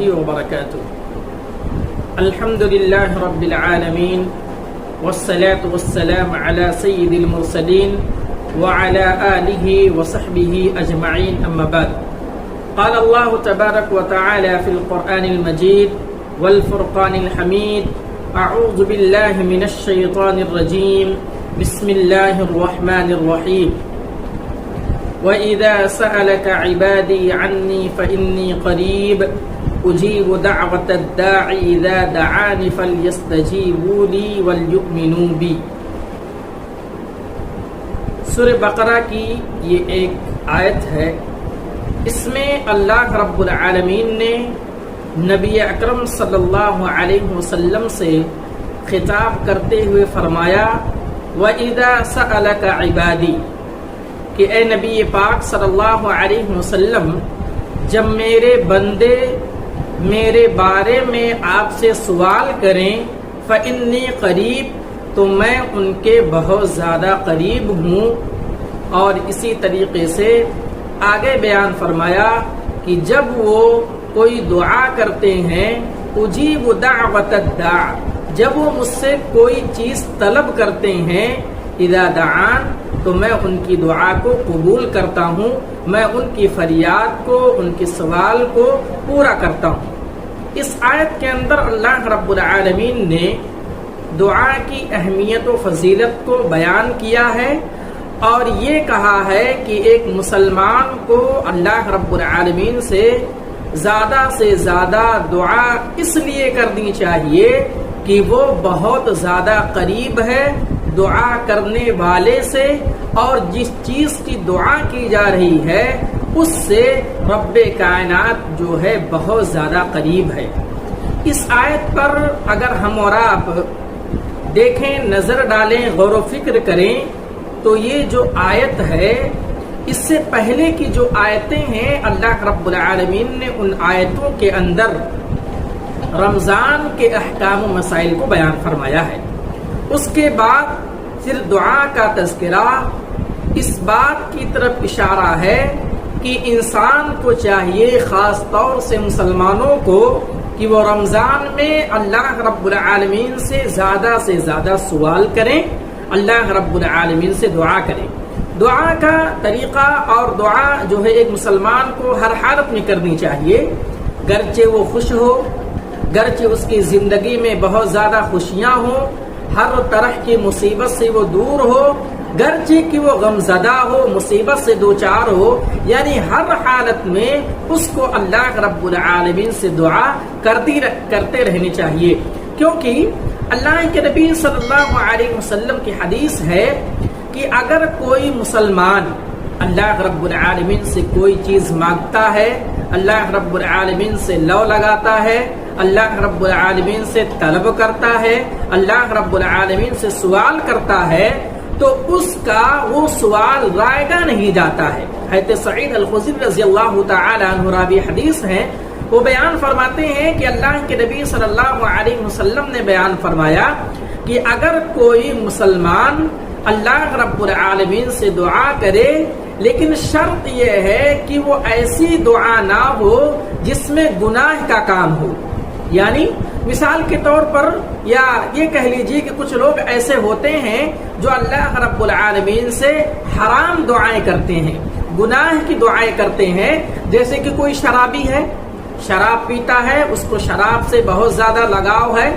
وبركاته. الحمد لله رب العالمين والصلاة والسلام على سيد المرسلين وعلى آله وصحبه أجمعين. أما بعد، قال الله تبارك وتعالى في القرآن المجيد والفرقان الحميد: أعوذ بالله من الشيطان الرجيم، بسم الله الرحمن الرحيم. وَإِذَا سَأَلَكَ عِبَادِي عَنِّي فَإِنِّي قَرِيبٌ أُجِيبُ دَعْوَةَ الدَّاعِ إِذَا دَعَانِ فَلْيَسْتَجِيبُوا لِي وَلْيُؤْمِنُوا بِي. سورہ بقرہ کی یہ ایک آیت ہے. اس میں اللہ رب العالمین نے نبی اکرم صلی اللہ علیہ وسلم سے خطاب کرتے ہوئے فرمایا: وَإِذَا سَأَلَكَ عِبَادِي، کہ اے نبی پاک صلی اللہ علیہ وسلم، جب میرے بندے میرے بارے میں آپ سے سوال کریں، فإنی قریب، تو میں ان کے بہت زیادہ قریب ہوں. اور اسی طریقے سے آگے بیان فرمایا کہ جب وہ کوئی دعا کرتے ہیں، اجیب دعوت الداع، جب وہ مجھ سے کوئی چیز طلب کرتے ہیں، اذا دعان، تو میں ان کی دعا کو قبول کرتا ہوں، میں ان کی فریاد کو، ان کے سوال کو پورا کرتا ہوں. اس آیت کے اندر اللہ رب العالمین نے دعا کی اہمیت و فضیلت کو بیان کیا ہے، اور یہ کہا ہے کہ ایک مسلمان کو اللہ رب العالمین سے زیادہ دعا اس لیے کرنی چاہیے کہ وہ بہت زیادہ قریب ہے دعا کرنے والے سے، اور جس چیز کی دعا کی جا رہی ہے اس سے رب کائنات جو ہے بہت زیادہ قریب ہے. اس آیت پر اگر ہم اور آپ دیکھیں، نظر ڈالیں، غور و فکر کریں، تو یہ جو آیت ہے، اس سے پہلے کی جو آیتیں ہیں، اللہ رب العالمین نے ان آیتوں کے اندر رمضان کے احکام و مسائل کو بیان فرمایا ہے. اس کے بعد پھر دعا کا تذکرہ اس بات کی طرف اشارہ ہے کہ انسان کو چاہیے، خاص طور سے مسلمانوں کو، کہ وہ رمضان میں اللہ رب العالمین سے زیادہ سوال کریں، اللہ رب العالمین سے دعا کریں. دعا کا طریقہ اور دعا جو ہے ایک مسلمان کو ہر حالت میں کرنی چاہیے، گرچہ وہ خوش ہو، گرچہ اس کی زندگی میں بہت زیادہ خوشیاں ہوں، ہر طرح کی مصیبت سے وہ دور ہو، گرچہ کہ وہ غمزدہ ہو، مصیبت سے دوچار ہو، یعنی ہر حالت میں اس کو اللہ رب العالمین سے دعا کرتے رہنی چاہیے. کیونکہ اللہ کے نبی صلی اللہ علیہ وسلم کی حدیث ہے کہ اگر کوئی مسلمان اللہ رب العالمین سے کوئی چیز مانگتا ہے، اللہ رب العالمین سے لو لگاتا ہے، اللہ رب العالمین سے طلب کرتا ہے، اللہ رب العالمین سے سوال کرتا ہے، تو اس کا وہ سوال رائے گا نہیں جاتا ہے. حضرت سعید الخدری رضی اللہ تعالی عنہ راوی حدیث ہیں، وہ بیان فرماتے ہیں کہ اللہ کے نبی صلی اللہ علیہ وسلم نے بیان فرمایا کہ اگر کوئی مسلمان اللہ رب العالمین سے دعا کرے، لیکن شرط یہ ہے کہ وہ ایسی دعا نہ ہو جس میں گناہ کا کام ہو. یعنی مثال کے طور پر، یا یہ کہہ لیجیے کہ کچھ لوگ ایسے ہوتے ہیں جو اللہ رب العالمین سے حرام دعائیں کرتے ہیں، گناہ کی دعائیں کرتے ہیں. جیسے کہ کوئی شرابی ہے، شراب پیتا ہے، اس کو شراب سے بہت زیادہ لگاؤ ہے،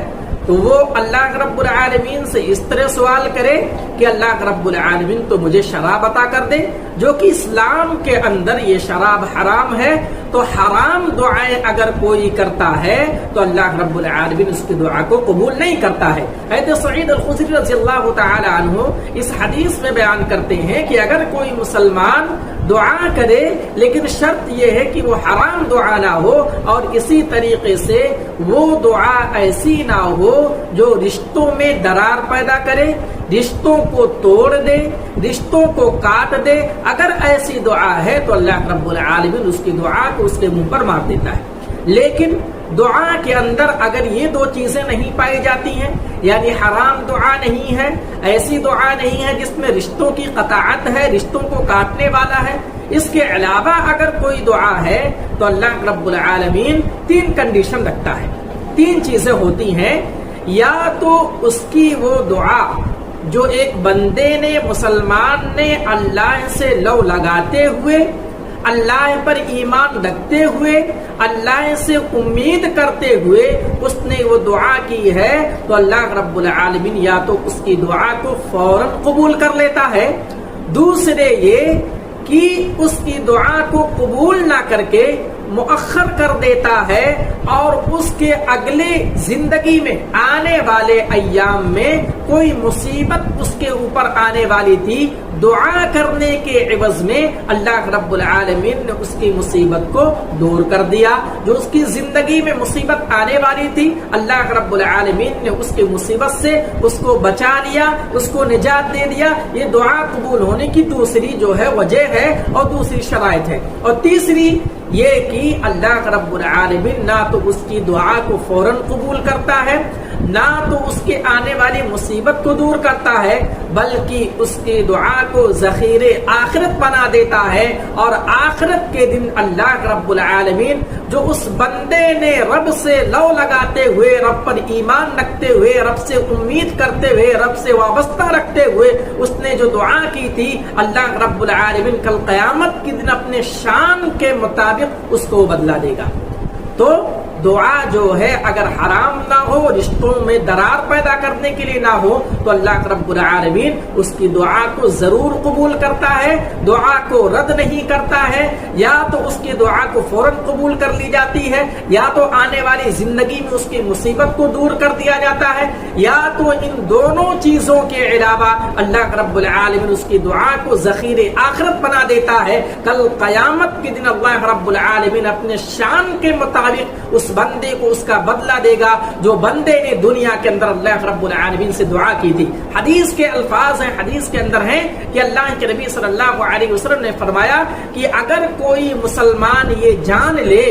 تو وہ اللہ رب العالمین سے اس طرح سوال کرے کہ اللہ رب العالمین تو مجھے شراب عطا کر دے، جو کہ اسلام کے اندر یہ شراب حرام ہے. تو حرام دعائیں اگر کوئی کرتا ہے تو اللہ رب العالمین اس کی دعا کو قبول نہیں کرتا ہے. حضرت سعید الخدری رضی اللہ تعالی عنہ اس حدیث میں بیان کرتے ہیں کہ اگر کوئی مسلمان دعا کرے، لیکن شرط یہ ہے کہ وہ حرام دعا نہ ہو، اور اسی طریقے سے وہ دعا ایسی نہ ہو جو رشتوں میں درار پیدا کرے، رشتوں کو توڑ دے، رشتوں کو کاٹ دے. اگر ایسی دعا ہے تو اللہ رب العالمین اس کی دعا کو اس کے منہ پر مار دیتا ہے. لیکن دعا کے اندر اگر یہ دو چیزیں نہیں پائی جاتی ہیں، یعنی حرام دعا نہیں ہے، ایسی دعا نہیں ہے جس میں رشتوں کی قطاعت ہے، رشتوں کو کاٹنے والا ہے، اس کے علاوہ اگر کوئی دعا ہے تو اللہ رب العالمین 3 کنڈیشن رکھتا ہے، 3 چیزیں ہوتی ہیں. یا تو اس کی وہ دعا جو ایک بندے نے، مسلمان نے اللہ سے لو لگاتے ہوئے، اللہ پر ایمان رکھتے ہوئے، اللہ سے امید کرتے ہوئے اس نے وہ دعا کی ہے، تو اللہ رب العالمین یا تو اس کی دعا کو فوراً قبول کر لیتا ہے. دوسرے یہ کہ اس کی دعا کو قبول نہ کر کے مؤخر کر دیتا ہے، اور اس کے اگلے زندگی میں آنے والے ایام میں کوئی مصیبت اس کے اوپر آنے والی تھی، دعا کرنے کے عوض میں اللہ رب العالمین نے اس کی مصیبت کو دور کر دیا. جو اس کی زندگی میں مصیبت آنے والی تھی، اللہ رب العالمین نے اس کی مصیبت سے اس کو بچا لیا، اس کو نجات دے دیا. یہ دعا قبول ہونے کی دوسری جو ہے وجہ ہے اور دوسری شرائط ہے. اور تیسری یہ کہ اللہ رب العالمین نہ تو اس کی دعا کو فوراً قبول کرتا ہے، نہ تو اس کے آنے والی مصیبت کو دور کرتا ہے، بلکہ اس کی دعا کو ذخیرے آخرت بنا دیتا ہے. اور آخرت کے دن اللہ رب العالمین جو اس بندے نے رب سے لو لگاتے ہوئے، رب پر ایمان رکھتے ہوئے، رب سے امید کرتے ہوئے، رب سے وابستہ رکھتے ہوئے اس نے جو دعا کی تھی، اللہ رب العالمین کل قیامت کے دن اپنے شان کے مطابق اس کو بدلا دے گا. تو دعا جو ہے اگر حرام نہ ہو، رشتوں میں درار پیدا کرنے کے لیے نہ ہو، تو اللہ رب العالمین اس کی دعا کو ضرور قبول کرتا ہے، دعا کو رد نہیں کرتا ہے. یا تو اس کی دعا کو فوراً قبول کر لی جاتی ہے، یا تو آنے والی زندگی میں اس کی مصیبت کو دور کر دیا جاتا ہے، یا تو ان دونوں چیزوں کے علاوہ اللہ رب العالمین اس کی دعا کو ذخیرے آخرت بنا دیتا ہے. کل قیامت کے دن اللہ رب العالمین اپنے شان کے مطابق اس بندے کو اس کا بدلہ دے گا جو بندے نے دنیا کے اندر اللہ رب العالمین سے دعا کی تھی. حدیث کے الفاظ ہیں، حدیث کے اندر ہیں کہ اللہ کے نبی صلی اللہ علیہ وسلم نے فرمایا کہ اگر کوئی مسلمان یہ جان لے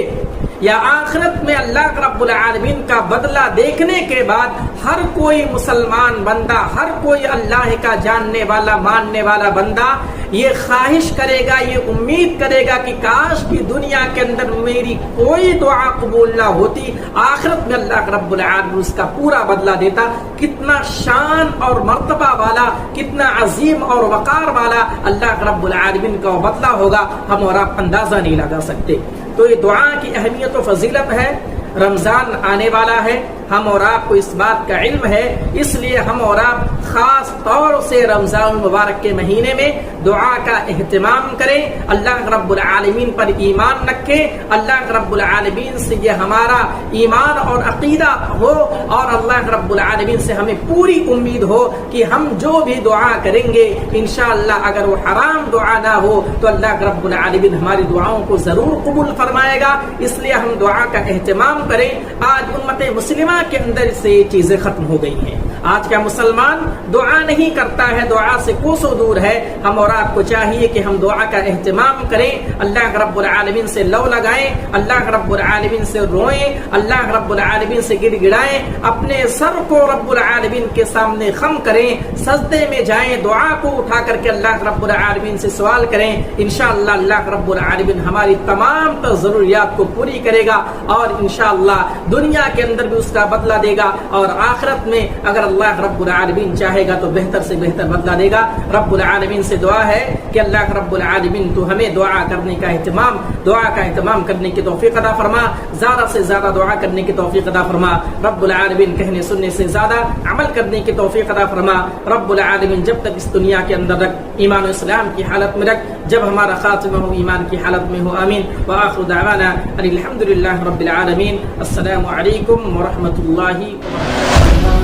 یا آخرت میں اللہ رب العالمین کا بدلہ دیکھنے کے بعد ہر کوئی مسلمان بندہ، ہر کوئی اللہ کا جاننے والا ماننے والا بندہ یہ خواہش کرے گا، یہ امید کرے گا کہ کاش کی دنیا کے اندر میری کوئی دعا قبول نہ ہوتی، آخرت میں اللہ رب العالمین اس کا پورا بدلہ دیتا. کتنا شان اور مرتبہ والا، کتنا عظیم اور وقار والا اللہ رب العالمین کا بدلہ ہوگا، ہم اور آپ اندازہ نہیں لگا سکتے. تو یہ دعا کی اہمیت و فضیلت ہے. رمضان آنے والا ہے، ہم اور آپ کو اس بات کا علم ہے، اس لیے ہم اور آپ خاص طور سے رمضان المبارک کے مہینے میں دعا کا اہتمام کریں، اللہ رب العالمین پر ایمان رکھیں، اللہ رب العالمین سے یہ ہمارا ایمان اور عقیدہ ہو، اور اللہ رب العالمین سے ہمیں پوری امید ہو کہ ہم جو بھی دعا کریں گے انشاءاللہ اگر وہ حرام دعا نہ ہو تو اللہ رب العالمین ہماری دعاؤں کو ضرور قبول فرمائے گا. اس لیے ہم دعا کا اہتمام کریں. آج امت مسلمہ کے اندر سے یہ چیزیں ختم ہو گئی ہیں. آج کا مسلمان دعا نہیں کرتا ہے، دعا سے کوسوں دور ہے. ہم اور آپ کو چاہیے کہ ہم دعا کا اہتمام کریں، اللہ رب العالمین سے لو لگائیں، اللہ رب العالمین سے روئیں، اللہ رب العالمین سے گڑ گڑائیں، اپنے سر کو رب العالمین کے سامنے خم کریں، سجدے میں جائیں، دعا کو اٹھا کر کے اللہ رب العالمین سے سوال کریں. انشاءاللہ اللہ رب العالمین ہماری تمام تر ضروریات کو پوری کرے گا، اور انشاءاللہ دنیا کے اندر بھی اس کا بدلہ دے گا، اور آخرت میں اگر اللہ رب العالمین چاہے گا تو بہتر سے بہتر بدلہ دے گا. رب العالمین سے دعا ہے کہ اللہ رب العالمین تو ہمیں دعا کرنے کا اہتمام کرنے کی توفیق عطا فرما، زیادہ سے زیادہ دعا کرنے کی توفیق عطا فرما. رب العالمین کہنے سننے سے زیادہ عمل کرنے کی توفیق عطا فرما. رب العالمین جب تک اس دنیا کے اندر رکھ، ایمان و اسلام کی حالت میں رکھ، جب ہمارا خاتمہ ہو ایمان کی حالت میں ہو. آمین. وآخر دعوانا الحمدللہ رب العالمین. السلام علیکم ورحمۃ اللہ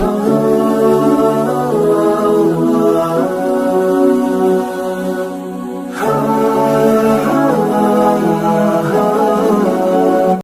وبرکاتہ.